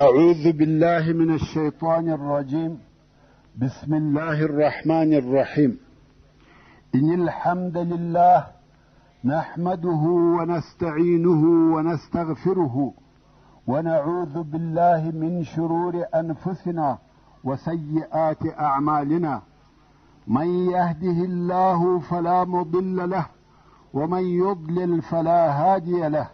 أعوذ بالله من الشيطان الرجيم. بسم الله الرحمن الرحيم. إن الحمد لله نحمده ونستعينه ونستغفره ونعوذ بالله من شرور أنفسنا وسيئات أعمالنا. من يهده الله فلا مضل له ومن يضلل فلا هادي له،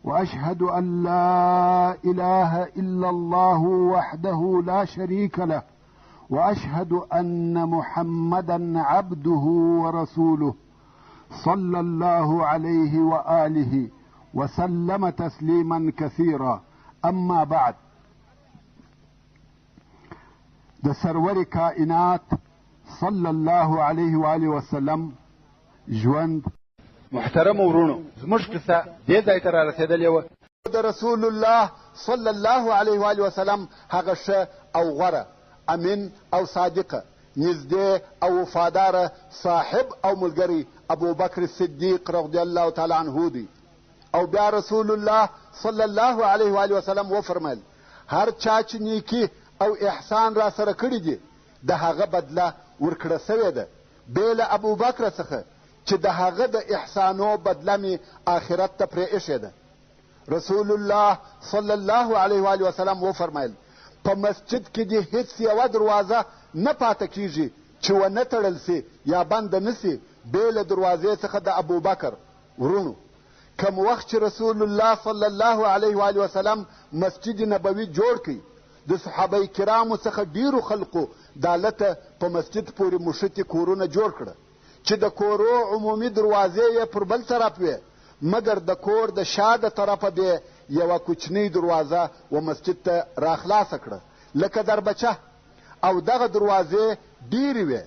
وأشهد أن لا إله إلا الله وحده لا شريك له، وأشهد أن محمدا عبده ورسوله صلى الله عليه وآله وسلم تسليما كثيرا. أما بعد، د سرور کائنات صلی الله علیه و آله وسلم ژوند. محترم ورونو، زموږ قصه دې ځای ته رارسېدلې وه. د رسول الله صلی الله علیه و آله وسلم هغه ښه او غوره، امین او صادقه، نږدې او وفاداره صاحب او ملګری ابوبکر صدیق رضی الله تعالی عنه دی. او بیا رسول الله صلی الله علیه و آله وسلم وفرمیل: هر چا چې نیکي او احسان را سره کړي دي، د هغه بدله ورکړه سوې ده، بې له ابوبکر څخه چې د هغه د احسانو بدله مې آخرت ته پرې ایښې ده. رسول الله صلی الله علیه و آله وسلم وفرمیل: په مسجد کې دې هیڅ یوه دروازه نه پاته کیږي چې ونه تړل سي یا بنده نه سي بې له دروازې څخه د ابوبکر. ورونو، کم وخت چې رسول الله صلی الله علیه و آله وسلم مسجد نبوي جوړ کړي، د صحابه کرامو څخه ډیرو خلقو دا لته په مسجد پورې مشتي کورونه جوړ کړه چې د کورو عمومي دروازې یې پر بل طرف وې، مګر د کور د شا د طرفه به یوه کوچنۍ دروازه و مسجد ته راخلاصه کړه لکه دربچه، او دغه دروازې ډیرې وې.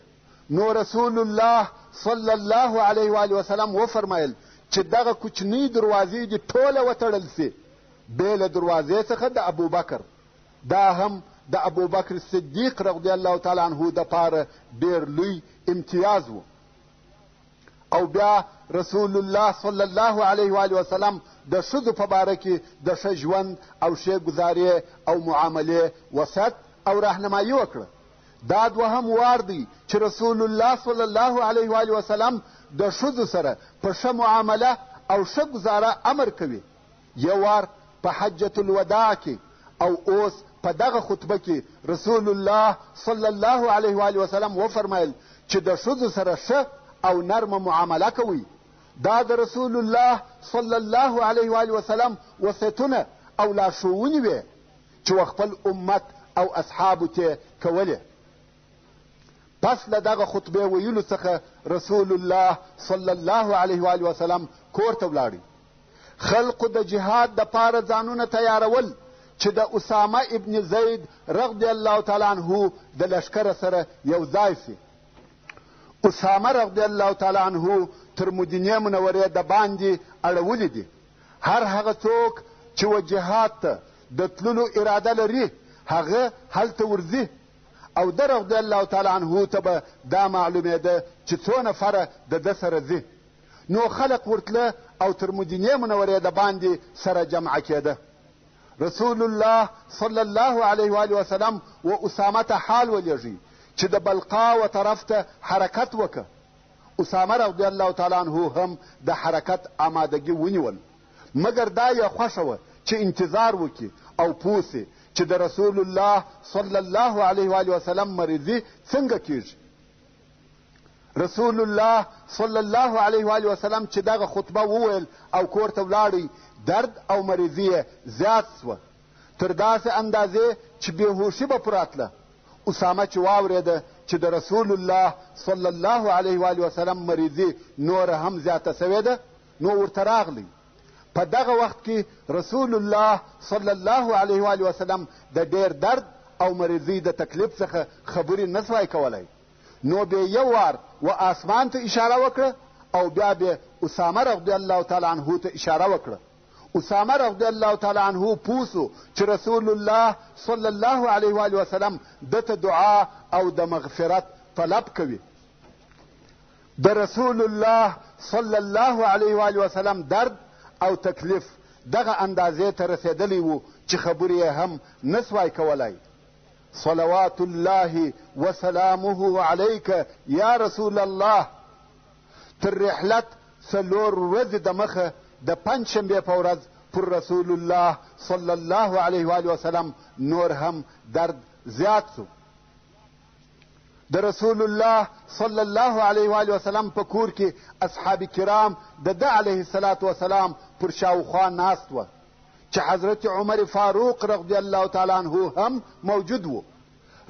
نو رسول الله صلی الله علیه و آله وسلم وفرمیل چې دغه کوچنۍ دروازې دې ټوله وتړل سي بې له دروازې څخه د ابوبکر. دا هم د ابوبکر صدیق رضی الله تعالی عنه دپاره ډېر لوی امتیاز و. او بیا رسول الله صلی الله علیه و آله وسلم د ښځو په باره کې د ښه ژوند او ښې ګزارې او معاملې وصیت او راهنمایي وکړه. دا دوهم وار دی چې رسول الله صلی الله علیه و آله وسلم د ښځو سره په ښه معامله او ښه ګزاره امر کوي. یو وار په حجة الوداع کې، او اوس په دغه خطبه کې رسول الله صلی الله علیه و آله وسلم وفرمیل چې د ښځو سره ښه او نرمه معامله کوي. دا د رسول الله صلی الله علیه و آله وسلم وصیتونه او لارښوونې وې چې خپل امت او اصحابو ته کولې. پس له دغه خطبې ویلو څخه رسول الله صلی الله علیه و آله وسلم کور ته ولاړی. خلقو د جهاد دپاره ځانونه تیارول چې د اسامه ابن زید رضی الله تعالی عنه د لښکره سره یو ځای سي. اسامه رضی الله تعالی عنه تر مدینې منورې د باندې اړولي دي. هر هغه څوک چې و جهاد ته د تللو اراده لري هغه هلته ورځي، او د رضی الله تعالی عنه ته به دا معلومېده چې څو نفره د ده سره ځي. نو خلق ورتله او تر مدینې منورې د باندې سره جمعه کېده. رسول الله صلی الله علیه و آله وسلم و اسامه ته حال ولېږي چې د بلقا و طرف ته حرکت وکړه. اسامه رضی الله تعالی عنه هم د حرکت آمادګي ونیول، مګر دا یې خوښه وه چې انتظار وکړي او پوه سي چې د رسول الله صلی الله علیه و آله وسلم مریضي څنګه کیږي. رسول الله صلی الله علیه و آله وسلم چې دغه خطبه وویل او کور ته ولاړی، درد او مریضي یې زیات سوه تر داسې اندازې چې بېهوشي به پراتله. اسامه چې واورېده چې د رسول الله صلی الله علیه و آله وسلم مریضي نوره هم زیاته سوې ده، نو ورته راغلی. په دغه وخت کې رسول الله صلی الله علیه و آله وسلم د ډېر درد او مریضي د تکلیف څخه خبرې نه سوای کولی. نو بیا یو وار و آسمان ته اشاره وکړه، او بیا بیا اسامه رضی الله تعالی عنه ته اشاره وکړه. اسامه رضی الله تعالی عنه پوه سو چې رسول الله صلی الله علیه و آله وسلم دته دعا او د مغفرت طلب کوي. د رسول الله صلی الله علیه و آله وسلم درد او تکلیف دغه اندازې ته رسېدلی و چې خبرې یې هم نسوای کولی. صلوات الله وسلامه علیک یا رسول الله. تر رحلت 4 ورځې د مخه د پنجشنبې په ورځ پر رسول الله صلی الله علیه و وسلم نور هم درد زیات سو. د رسول الله صلی الله علیه و وسلم په کور کې اصحاب کرام د ده علیه الصلاة وسلام پر شاوخوا ناست وه چې حضرت عمر فاروق رضی الله تعالی عنه هم موجود و.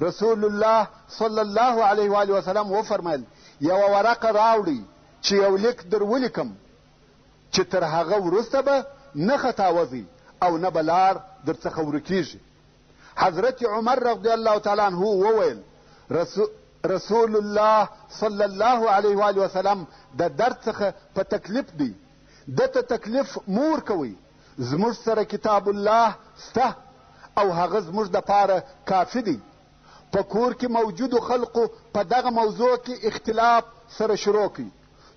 رسول الله صلی الله علیه و وسلم وفرمیل یوه ورقه راوړئ چې یو لیک در ولیکم چې تر هغه وروسته به نه خطاوځئ او نه به لار در څخه ورکیږي. حضرت عمر رضی الله تعالی عنه وویل رسول الله صلی الله علیه و وسلم د درد څخه په تکلیف دی، دته تکلیف مور کوي. زموږ سره کتاب الله سته او هغه زموږ دپاره کافي دی. په کور کې موجودو خلقو په دغه موضوع کې اختلاف سره شروع کړي.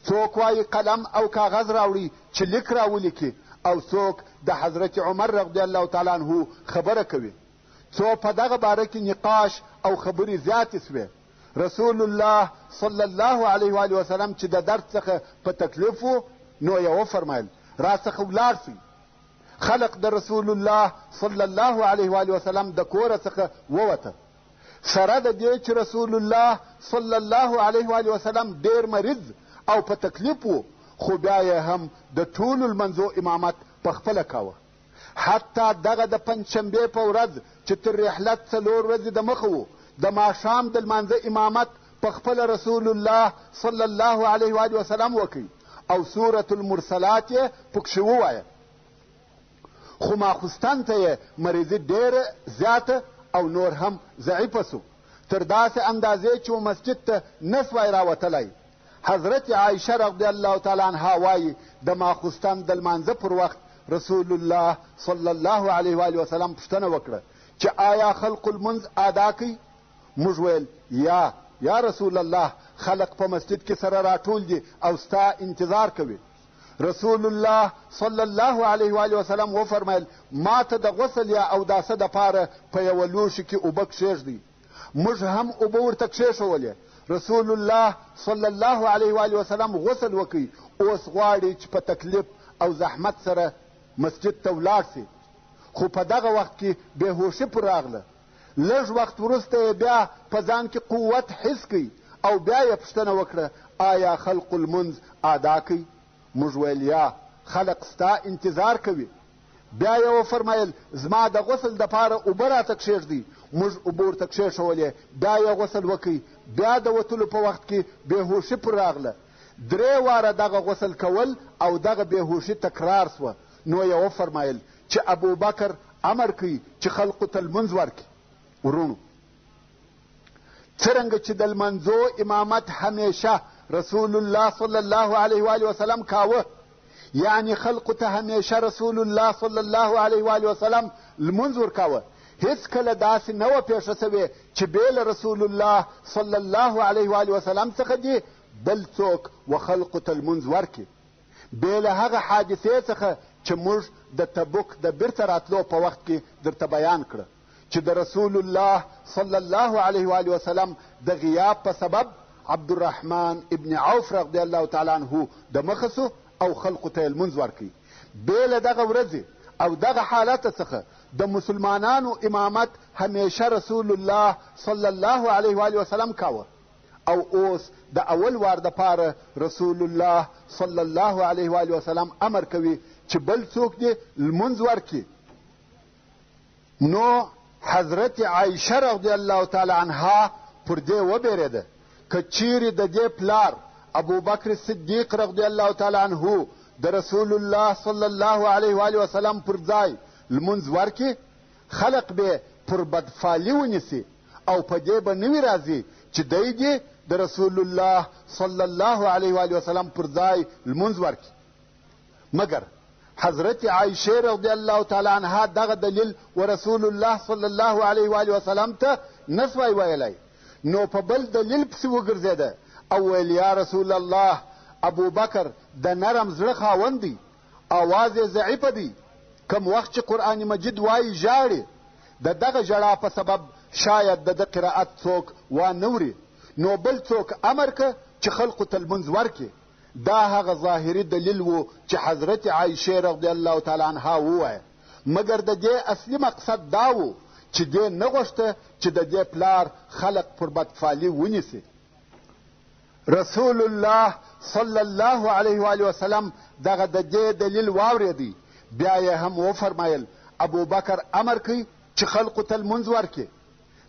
څوک وایي قلم او کاغذ راوړي چې لیک راولیکي او څوک د حضرت عمر رضی الله تعالی عنه خبره کوي. څو په دغه باره کې نقاش او خبرې زیاتې سوې. رسول الله صلی الله علیه و وسلم چې د درد څخه په تکلیف و نو یې وفرمیل راڅخه ولاړ سئ. خلق د رسول الله صلی الله علیه و وسلم د کوره څخه ووته. سره د دې چې رسول الله صلی الله علیه و وسلم ډېر مریض او په تکلیف و خو بیا یې هم د ټولو لمنځو امامت په خپله کاوه. حتی دغه د پنجشنبې په ورځ چې تر رحلت 4 ورځې د مخه و د ماښام د لمانځه امامت په خپله رسول الله صلی الله علیه و وسلم وکړي او سورة المرسلات یې پکښې ووایه. خو ماخوستن ته یې مریضي ډېره زیاته او نور هم ضعیفه سو تر داسې اندازې چې مسجد ته نسوای راوتلی. حضرت عایشه رضی الله تعالی عنها وایي د ماخوستن د لمانځه پر وخت رسول الله صلی الله علیه و وسلم پوښتنه وکړه چې آیا خلق المنځ ادا کوي؟ موږ ویل یا رسول الله خلق په مسجد کې سره راټول دي او ستا انتظار کوي. رسول الله صلی الله علیه و وسلم وفرمیل ما ته د غسل یا اوداسه دپاره په یوه لوښي کې اوبه کښېږدئ. موږ هم اوبه ورته کښېښولې. رسول الله صلی الله علیه و وسلم غسل وکړي. اوس غواړي چې په تکلیف او زحمت سره مسجد ته ولاړ سي. خو په دغه وخت کې بېهوشي پر راغله. لږ وخت وروسته یې بیا په ځان کې قوت حس کوي او بیا یې پوښتنه وکړه آیا خلق المنځ ادا کوي؟ موږ ویل خلق ستا انتظار کوي. بیا یې وفرمیل زما د غسل دپاره اوبه راته کښېږدئ. موږ اوبه ورته کښېښولې. بیا یې غسل وکړي. بیا د وتلو په وخت کې بېهوشي پر راغله. 3 واره دغه غسل کول او دغه بېهوشي تکرار سوه. نو یې وفرمیل چې ابوبکر امر کوي چې خلقو ته لمونځ ورکړي. ورونو څرنګه چې د لمنځو امامت همیشه رسول الله صلی الله علیه و وسلم کاوه، یعنی خلقو ته همیشه رسول الله صلی الله علیه و وسلم لمونځ ورکاوه. هیڅ کله داسې نه وه پیښه سوې چې بې له رسول الله صلی الله علیه و وسلم څخه دي بل څوک و خلقو ته لمونځ ورکړي. بې له هغه حادثې څخه چې موږ د تبوک د بیرته راتلو په وخت کې درته بیان کړه چې د رسول الله صلی الله علیه و وسلم د غیاب په سبب عبدالرحمن ابن عوف رضی الله تعالی عنه د مخه سو او خلقو ته یې لمونځ ورکړي. بې له دغه ورځې او دغه حالت څخه د مسلمانانو امامت همیشه رسول الله صلی الله علیه و وسلم کاوه. او اوس د اول وار دپاره رسول الله صلی الله علیه و وسلم امر کوي چې بل څوک دې لمونځ ورکړي. نو حضرت عایشه رضی الله تعالی عنها پر دې وبېرېده که چیرې د دې پلار ابوبکر صدیق رضی الله تعالی عنه د رسول الله صلی الله علیه و وسلم پر ځای لمونځ ورکړي، خلق به پر بدفالي ونیسي او په دې به نه وي راځي چې دی دې د رسول الله صلی الله علیه و وسلم پر ځای لمونځ ورکړي. مګر حضرت عایشه رضی الله تعالی عنها دغه دلیل و رسول الله صلی الله علیه و وسلم ته نسوای ویلی. نو په بل دلیل پسې وګرځېده او ویل یا رسول الله ابوبکر د نرم زړه خاوند دی، اواز یې ضعیفه دی کم وخت چې قرآن مجید وایي ژاړي، د دغه ژړا په سبب شاید د ده قرائت څوک وانوري، نو بل څوک امر که چې خلقو ته لمونځ ورکړي. دا هغه ظاهري دلیل و چې حضرت عایشې رضی الله تعالی عنها ووایه، مګر د دې اصلي مقصد دا و چې دې نه غوښته چې د دې پلار خلق پر بدفالي ونیسي. رسول الله صلی الله علیه و وسلم دغه د دې دلیل واورېدی، بیا یې هم وفرمایل ابوبکر امر کوي چې خلقو ته لمونځ ورکړي.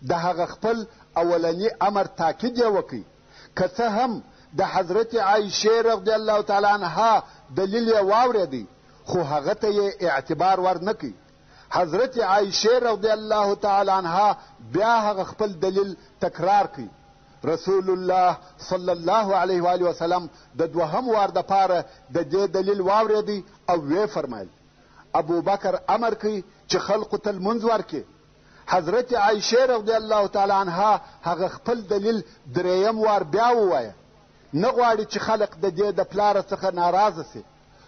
د هغه خپل اولني امر تاکید یې وکړي، که څه هم د حضرت عایشې رضی الله تعالی عنها دلیل یې واورېدی، خو هغه ته یې اعتبار ور نه کوي. حضرت عایشې رضی الله تعالی عنها بیا هغه خپل دلیل تکرار کوي. رسول الله صلی الله علیه و وسلم د دوهم وار دپاره د دې دلیل واورېدی او ویې فرمایل ابوبکر امر کوي چې خلقو ته لمونځ ورکړي. حضرت عایشې رضی الله تعالی عنها هغه خپل دلیل درېیم وار بیا ووایه، نه غواړي چې خلق د دې د پلاره څخه ناراضه سي.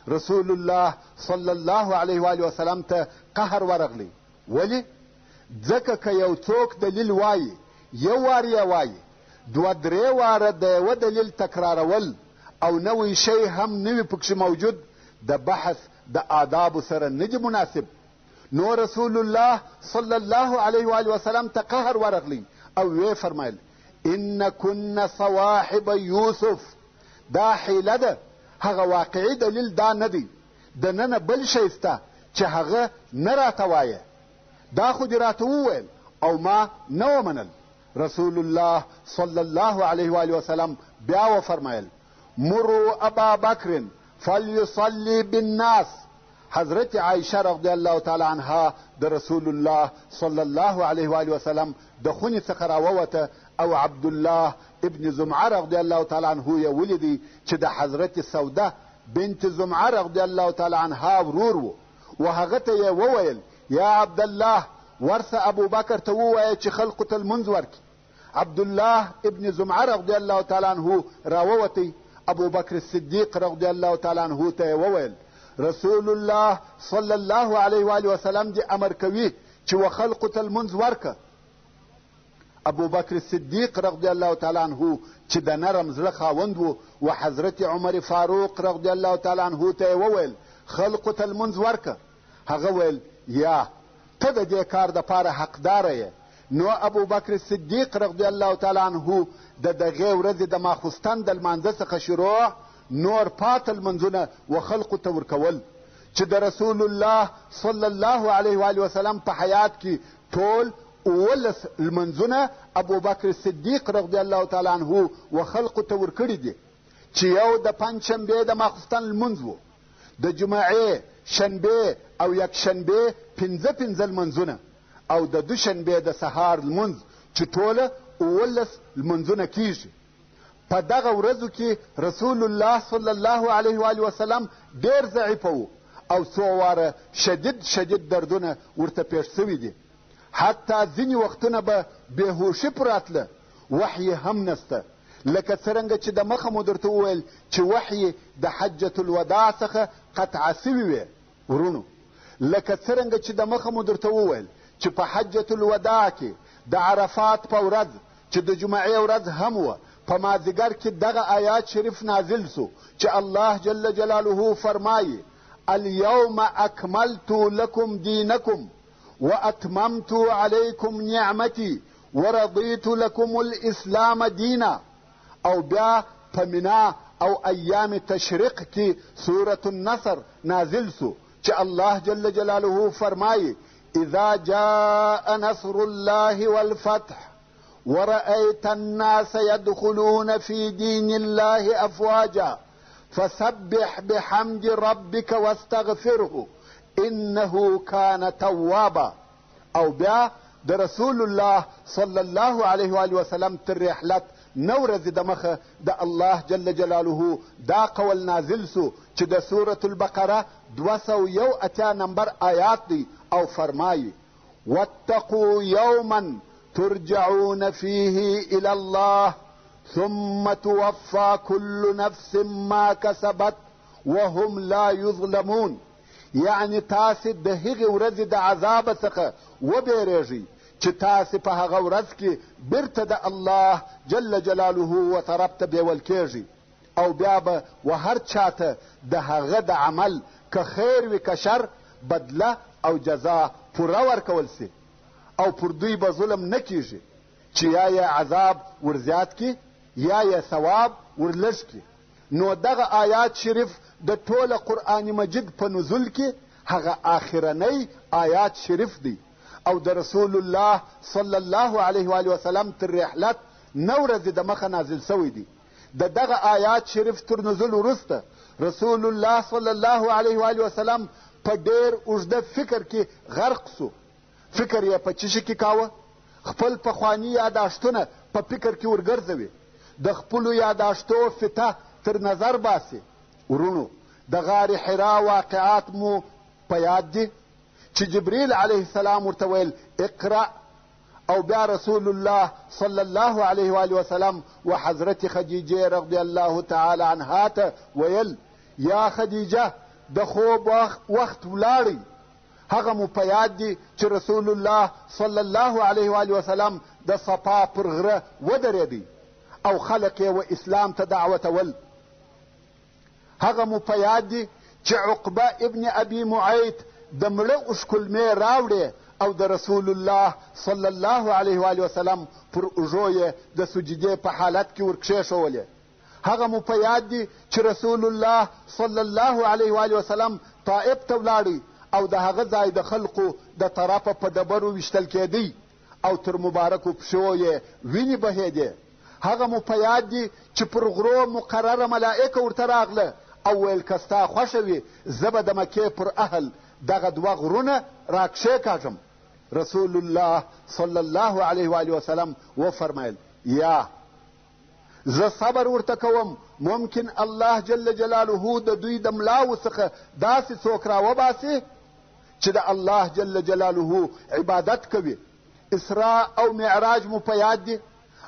رسول الله صلی الله علیه و وسلم ته قهر ورغلی. ولې؟ ځکه که یو څوک دلیل وایي، یو وار یې وایي، دوه درې واره د یوه دلیل تکرارول او نوی شی هم نوي پکښې موجود، د بحث د آدابو سره نه دي مناسب. نو رسول الله صلی الله علیه و وسلم ته قهر ورغلی او ویې فرمایل ان کن صواحب یوسف، دا حیله ده، هغه واقعي دلیل دا نه دی، د ننه بل شی سته چې هغه نه راته وایه، دا خو دې راته وویل او ما نه ومنل. رسول الله صلی الله علیه و وسلم بیا وفرمایل مروا ابا بکر فلیصلی بالناس. حضرت عایشه رضی الله تعالی عنها د رسول الله صلی الله علیه و وسلم د خونې څخه راووته او عبدالله ابن زمعه رضی الله تعالی عنه یې ولیدی چې د حضرت سوده بنت زمعه رضی الله تعالی عنها ورور و هغه ته یې وویل یا عبدالله ورسه ابوبکر ته ووایه چې خلقو ته لمونځ ورکړي. عبدالله ابن زمعه رضی الله تعالی عنه راووتی، ابوبکر صدیق رضی الله تعالی عنه ته یې وویل رسول الله صلی الله علیه و وسلم دې امر کوي چې و خلقو ته لمونځ ورکه. ابوبکر صدیق رضی الله تعالی عنه چې د نرم زړه خاوند و حضرت عمر فاروق رضی الله تعالی عنه ته یې وویل خلقو ته لمونځ ورکه. هغه ویل یا ته د دې کار دپاره حقداره یې. نو ابوبکر صدیق رضی الله تعالی عنه د دغې ورځې د ماخوستن د لمانځه څخه شروع نور پاته لمنځونه و خلقو ته ورکول چې د رسول الله صلی الله علیه و وسلم په حیات کې ټول 11 لمنځونه ابوبکر صدیق رضی الله تعالی عنه و خلقو ته ورکړي دي، چې یو د پنجشنبې د ماخوستن لمونځ و، د جمعې، شنبې او یکشنبې 15 لمنځونه او د دوشنبې د سهار لمونځ چې ټوله 11 لمنځونه کیږي. په دغه ورځو کې رسول الله صلی الله علیه و وسلم ډېر ضعیفه و او څو واره شدید دردونه ورته پیښ سوي دي. حتی ځینې وختونه به بېهوشي پراتله، وحی هم نسته، لکه څرنګه چې د مخه مو درته وویل چې وحی د حجة الوداع څخه قطعه سوي وې. ورونو، لکه څرنګه چې د مخه مو درته وویل چې په حجة الوداع کې د عرفات په ورځ چې د جمعې ورځ هم وه، په مازدیګر کې دغه آیات شریف نازل سو چې الله جل جلاله فرمایي اليوم اکملت لکم دینکم واتممت علیکم نعمتی ورضیت لکم الاسلام دینا. او بیا په منا او ایام تشریق کې سورة النصر نازل سو چې الله جل جلاله فرمایي اذا جاء نصر الله والفتح ورأيت الناس يدخلون في دين الله أفواجا فسبح بحمد ربك واستغفره إنه كان توابا. او بیا د رسول الله صلی الله علیه و وسلم تر رحلت نو ورځې د مخه د الله جل جلاله دا قول نازل سو چې د سورة البقره 201 نمبر آیات دی او فرمایي واتقوا یوما ترجعون فيه إلى الله ثم توفى كل نفس ما كسبت وهم لا يظلمون. یعنې تاسې د هغې ورځې د عذابه څخه وبېرېږئ چې تاسې په هغه ورځ کې بیرته د الله جل جلاله و طرف ته بیول کېږي او بیا به و هر چاته د هغه د عمل که خیر وي که شر بدله او جزا پوره ورکول سي او پر دوی به ظلم نه کیږي چې یا یې عذاب ورزیات کی یا یې ثواب ورلږ کی. نو دغه آیات شریف د ټوله قرآن مجید په نزول کې هغه آخرنی آیات شریف دی او د رسول الله صلی الله علیه و آله وسلم تر رحلت نه ورځې د مخه نازل سوی دی. د دغه آیات شریف تر نزول وروسته رسول الله صلی الله علیه و آله وسلم په ډېر اوږده فکر کې غرق سو. فکر یې په چیشي کې کاوه، خپل پخواني یاداشتونه په فکر کې ورګرځوي، د خپلو یاداشتو فتح تر نظر باسي. ورونو د غار حرا واقعات مو په یاد دي چې جبریل علیه السلام ورته ویل اقرأ، او بیا رسول الله صلی الله علیه و آله وسلم و حضرت خدیجه رضی الله تعالی عنها ته ویل یا خدیجه د خوب وخت ولاړی. هغه مو په یاد دي چې رسول الله صلی الله علیه و آله وسلم د صفا پر غره ودرېدی او خلق یې و اسلام ته دعوتول. هغه مو په یاد دي چې عقبه ابن ابي معیط د مړه اوښکلمې راوړې او د رسول الله صلی الله علیه و آله وسلم پر اوږو یې د سجدې په حالت کې ورکښېښولې. هغه مو په یاد دي چې رسول الله صلی الله علیه و آله وسلم طائف ته ولاړی او د هغه ځای د خلقو د طرفه په ډبرو ویشتل کېدی او تر مبارکو پښو یې وینې بهېدې. هغه مو په یاد دي چې پر غرو مقرره ملائکه ورته راغله او ویل که ستا خوښه وي زه به د مکې پر اهل دغه دوه غرونه راکښېکاږم. رسول الله صلی الله علیه و آله وسلم وفرمایل یا زه صبر ورته کوم، ممکن الله جل جلاله د دوی د ملاو څخه داسې څوک راوباسي چې د الله جل جلاله عبادت کوي. اسراء او معراج مو په یاد دي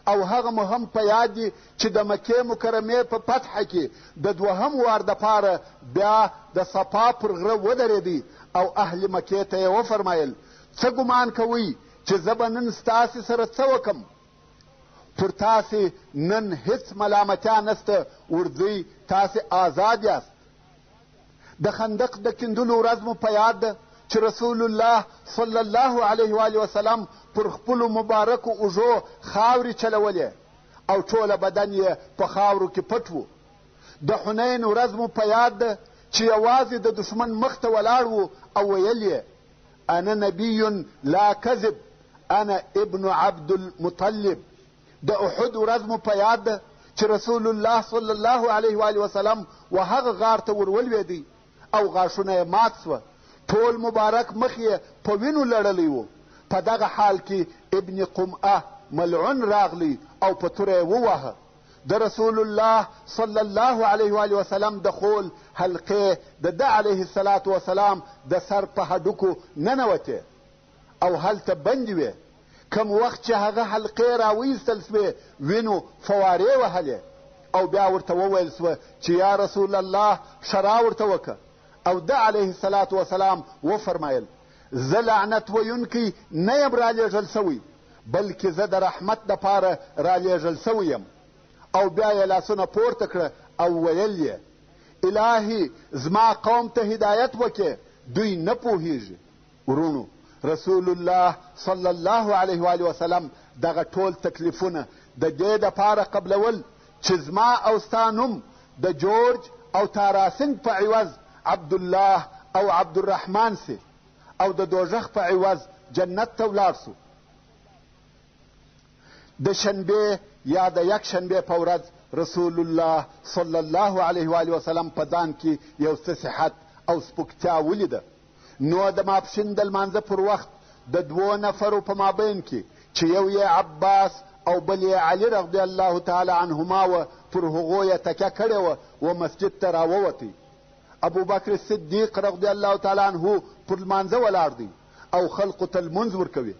او هغه مو هم په یاد دي چې د مکې مکرمې په فتحه کې د دوهم وار دپاره بیا د صفا پر غره ودرېدی او اهل مکې ته یې وفرمایل څه ګمان کوئ چې زه به نن ستاسې سره څه وکم؟ پر تاسې نن هیڅ ملامتیا نسته، ورځئ تاسې آزاد یاست. د خندق د کیندلو ورځ مو په یاد ده چې رسول الله صلی الله علیه و آله وسلم پر خپلو مبارکو اوږو خاورې چلولې او ټوله بدن یې په خاورو کې پټ و. د حنین ورځ مو په یاد ده چې یوازې د دشمن مخ ته ولاړ و او ویل یې انا نبی لا کذب انا ابن عبد المطلب. د احد ورځ مو په یاد ده چې رسول الله صلی الله علیه و آله وسلم و هغه غار ته ورولوېدی او غاښونه یې مات سوه، ټول مبارک مخ یې په وینو لړلی و. په دغه حال کې ابن قمعه ملعون راغلی او په توره یې وواهه. د رسول الله صلی الله علیه و آله وسلم د خول حلقې د ده علیه الصلاة وسلام د سر په هډوکو ننوتې او هلته بندې وې. کم وخت چې هغه حلقې راویستل سوې وینو فوارې وهلې او بیا ورته وویل سوه چې یا رسول الله شرا ورته وکړه او ده علیه الصلاة وسلام وفرمایل زه لعنت ویونکی نه یم رالیږل سوی بلکې زه د رحمت دپاره رالیږل سوی یم. او بیا یې لاسونه پورته کړه او ویل یې الهي زما قوم ته هدایت وکړې، دوی نه پوهیږي. ورونو رسول الله صلی الله علیه و آله وسلم دغه ټول تکلیفونه د دې دپاره قبلول چې زما او ستا نوم د جورج او تاراسنګ په عوض عبدالله او عبدالرحمن سي او د دوژخ په عوض جنت ته ولاړ سو. د شنبې یا د یک شنبې په ورځ رسول الله صلی الله علیه و آله وسلم په ځان کې یو څه صحت او سپکتیا ولیده. نو د ماپښین د لمانځه پر وخت د دوو نفرو په مابین کې چې یو یې عباس او بل یې علي رضی الله تعالی عنهما و پر هغو یې تکیه کړې وه و مسجد ته راووتی. ابوبکر صدیق رضی الله تعالی عنه پر لمانځه ولاړ دی او خلقو ته لمونځ ورکوي.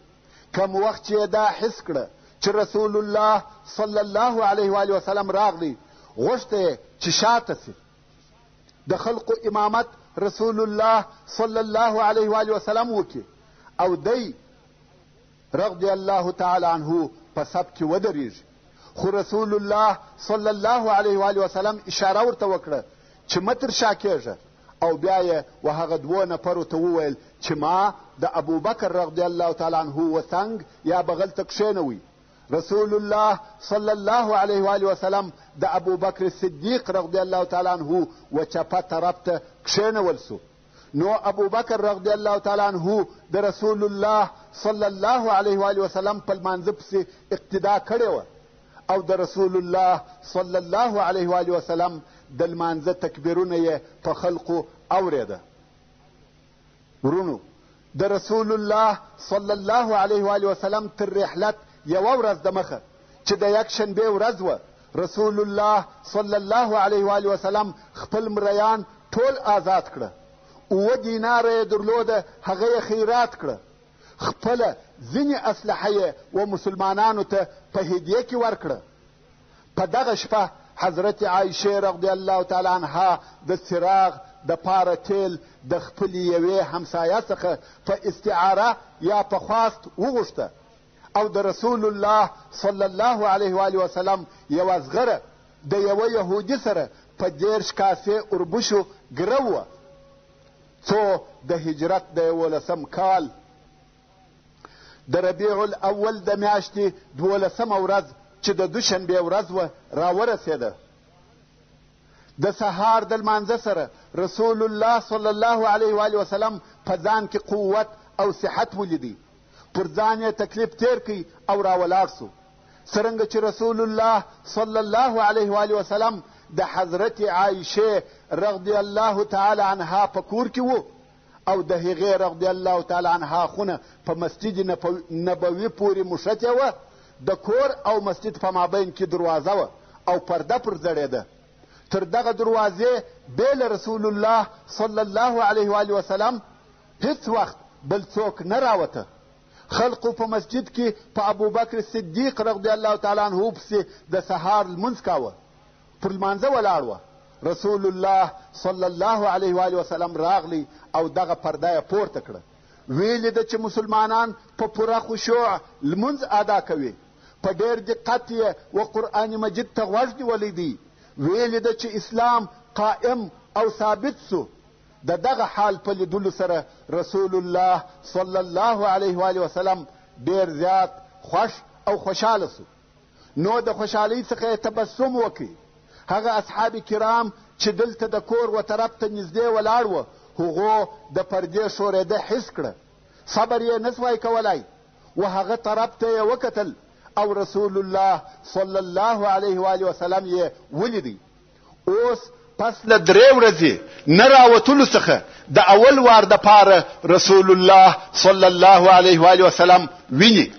کم وخت چې دا حس کړه چې رسول الله صلی الله علیه و آله وسلم راغلی غوښته یې چې شاته سي. د خلقو امامت رسول الله صلی الله علیه و آله وسلم وکړي او دی رضی الله تعالی عنه په صف کې ودرېږي. خو رسول الله صلی الله علیه و آله وسلم اشاره ورته وکړه چې مه تر شا کېږه او بیا یې و هغه دوو نفرو ته وویل چې ما د ابوبکر رضی الله تعالی عنه وڅنګ یا بغل ته کښېنوئ. رسول الله صلی الله علیه و آله وسلم د ابوبکر صدیق رضی الله تعالی عنه و چپه طرف ته کښېنول سو. نو ابوبکر رضی الله تعالی عنه د رسول الله صلی الله علیه و آله وسلم په لمانځه پسې اقتدا کړې وه او د رسول الله صلی الله علیه و آله وسلم د لمانځه تکبیرونه یې په خلقو اورېده. ورونو د رسول الله صلی الله علیه و آله وسلم تر رحلت یوه ورځ د مخه چې د یکشنبې ورځ وه رسول الله صلی الله علیه و آله وسلم خپل مریان ټول آزاد کړه. 7 دیناره یې درلوده هغه یې خیرات کړه. خپله ځینې اسلحه یې و مسلمانانو ته په هدیه کې ورکړه. په دغه شپه حضرت عایشه رضی الله تعالی عنها د څراغ د پاره تیل د خپلې یوې همسایه څخه په استعاره یا په خواست وغوښته او د رسول الله صلی الله علیه و آله وسلم یوه زغره د یوه یهودي سره په 10 کاسې اوربشو ګره وه. څو د هجرت د 11 کال د ربیع الاول د میاشتې 12مه ورځ چې د دوشنبې ورځ وه راورسېده. د سهار د لمانځه سره رسول الله صلی الله علیه و آله وسلم په ځان کې قوت او صحت ولیدی. پر ځان یې تکلیف تیر کړي او راولاړ سو. څرنګه چې رسول الله صلی الله علیه و آله وسلم د حضرت عایشه رضی الله تعالی عنها په کور کې و او د هغې رضی الله تعالی عنها خونه په مسجد نبوي پورې مشتې وه. د کور او مسجد په مابین کې دروازه وه او پرده پر ځړېده. تر دغه دروازې بېله رسول الله صلی الله علیه و آله وسلم هیڅ وخت بل څوک نه راوته. خلقو په مسجد کې په ابوبکر صدیق رضی الله تعالی عنه پسې د سهار لمونځ کاوه. پر لمانځه ولاړ وه. رسول الله صلی الله علیه و آله وسلم راغلی او دغه پرده یې پورته کړه. ویلې ده چې مسلمانان په پوره خشوع لمونځ ادا کوي. په ډېر دقت یې و قرآن مجید ته غوږ نیولی دی. ویلې ده چې اسلام قائم او ثابت سو. د دغه حال په لیدلو سره رسول الله صلی الله علیه و آله وسلم ډېر زیات خوښ او خوشحاله سو. نو د خوشحالۍ څخه یې تبسم وکړي. هغه اصحاب کرام چې دلته د کور و طرف ته نږدې ولاړ وه هغو د پردې ښورېده حس کړه. صبر یې نسوای کولی و هغه طرف ته یې وکتل او رسول الله صلی الله علیه و آله وسلم یې ولیدی. اوس پس له 3 ورځې نه راوتلو څخه د اول وار دپاره رسول الله صلی الله علیه و آله وسلم ویني.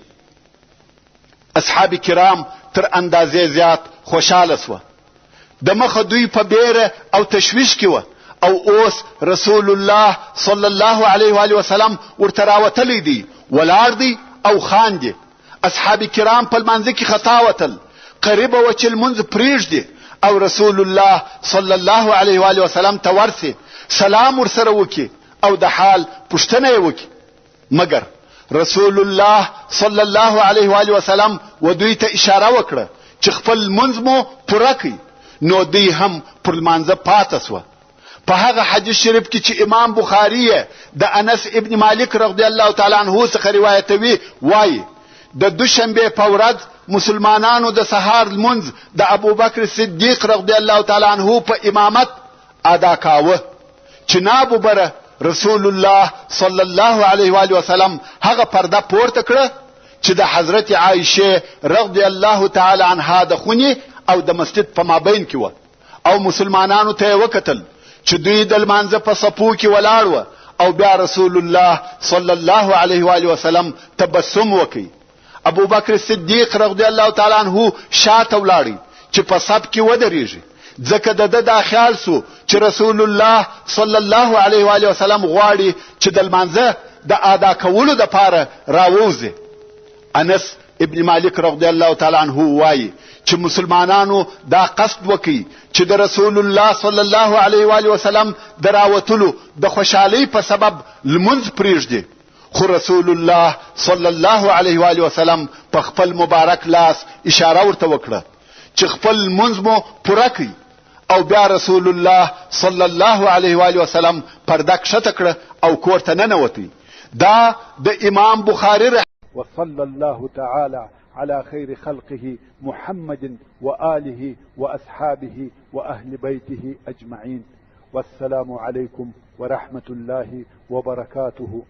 اصحاب کرام تر اندازې زیات خوشحاله سوه. د مخه دوی په بیره او تشویش کې وه او اوس رسول الله صلی الله علیه و آله وسلم ورته راوتلی دی، ولاړ دی او خاندي. اصحاب کرام په لمانځه کې خطا وتل، قریبه وه چې لمونځ پرېږدي او رسول الله صلی الله علیه و آله وسلم ته ورسي، سلام ورسره وکړي او د حال پوښتنه یې وکړي. مګر رسول الله صلی الله علیه و آله وسلم و دوی ته اشاره وکړه چې خپل لمونځ مو پوره کړئ. نو دوی هم پر لمانځه پاته سوه. په هغه حدیث شریف کې چې امام بخاري د انس ابن مالک رضی الله تعالی عنه څخه روایتوي وایي د دوشنبې په ورځ مسلمانانو د سهار لمونځ د ابوبکر صدیق رضی الله تعالی عنه په امامت ادا کاوه. چې ناببره رسول الله صلی الله علیه و آله وسلم هغه پرده پورته کړه چې د حضرت عایشه رضی الله تعالی عنها د خونې او د مسجد په مابین کې وه او مسلمانانو ته یې وکتل چې دوی د لمانځه په صفو کې ولاړ وه او بیا رسول الله صلی الله علیه و آله وسلم تبسم وکړي. ابوبکر صدیق رضی الله تعالی عنه شاته ولاړی چې په صف کې ودرېږي، ځکه د ده دا خیال سو چې رسول الله صلی الله علیه و آله وسلم غواړي چې د لمانځه د ادا کولو دپاره راووځي. انس ابن مالک رضی الله تعالی عنہ وایي چې مسلمانانو دا قصد وکي چې د رسول الله صلی الله علیه و آله وسلم دراوتلو د خوشحالۍ په سبب لمونځ پریږدي، خو رسول الله صلی الله علیه و آله وسلم په خپل مبارک لاس اشاره ورته وکړه چې خپل لمونځ مو پوره کړئ، او بیا رسول الله صلی الله علیه و آله وسلم پرده کښته کړه او کور ته ننوتی. دا د امام بخاری وصلى الله تعالى على خير خلقه محمد وآله وأصحابه وأهل بيته أجمعين. والسلام عليكم ورحمة الله وبركاته.